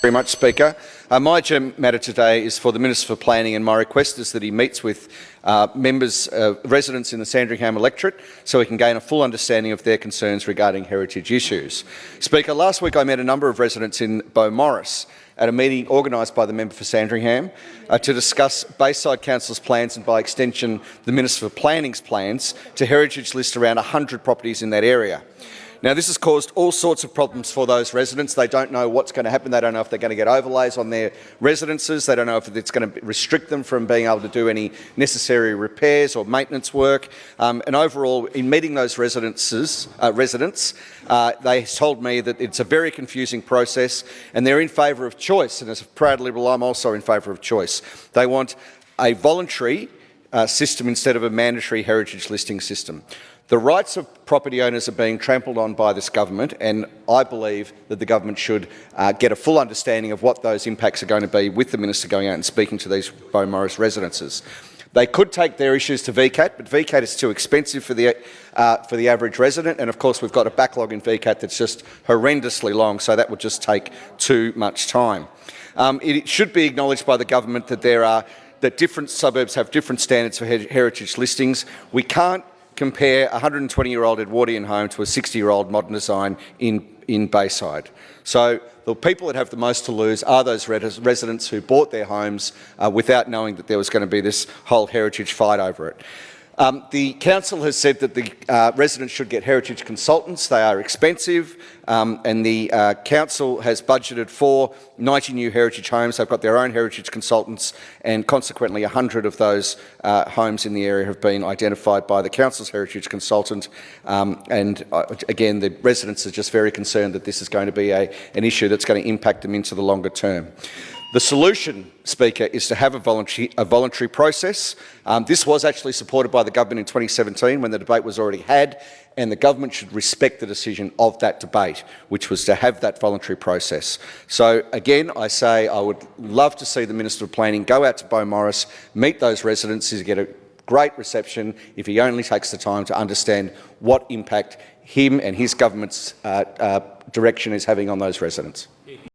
Very much, Speaker. My agenda matter today is for the Minister for Planning, and my request is that he meets with residents in the Sandringham electorate so he can gain a full understanding of their concerns regarding heritage issues. Speaker, last week I met a number of residents in Beaumaris at a meeting organised by the member for Sandringham to discuss Bayside Council's plans and, by extension, the Minister for Planning's plans to heritage list around 100 properties in that area. Now, this has caused all sorts of problems for those residents. They don't know what's going to happen. They don't know if they're going to get overlays on their residences. They don't know if it's going to restrict them from being able to do any necessary repairs or maintenance work. And overall, in meeting those residents, they told me that it's a very confusing process and they're in favour of choice. And as a proud Liberal, I'm also in favour of choice. They want a voluntary system instead of a mandatory heritage listing system. The rights of property owners are being trampled on by this government, and I believe that the government should get a full understanding of what those impacts are going to be with the minister going out and speaking to these Beaumaris residences. They could take their issues to VCAT, but VCAT is too expensive for the average resident, and of course we've got a backlog in VCAT that's just horrendously long, so that would just take too much time. It should be acknowledged by the government that that different suburbs have different standards for heritage listings. We can't compare a 120-year-old Edwardian home to a 60-year-old modern design in Bayside. So the people that have the most to lose are those residents who bought their homes without knowing that there was going to be this whole heritage fight over it. The council has said that the residents should get heritage consultants. They are expensive, and the council has budgeted for 90 new heritage homes. They've got their own heritage consultants, and consequently 100 of those homes in the area have been identified by the council's heritage consultant. Again, the residents are just very concerned that this is going to be an issue that's going to impact them into the longer term. The solution, Speaker, is to have a voluntary process. This was actually supported by the government in 2017 when the debate was already had, and the government should respect the decision of that debate, which was to have that voluntary process. So again, I say I would love to see the Minister of Planning go out to Beaumaris, meet those residents, to get a great reception if he only takes the time to understand what impact him and his government's direction is having on those residents.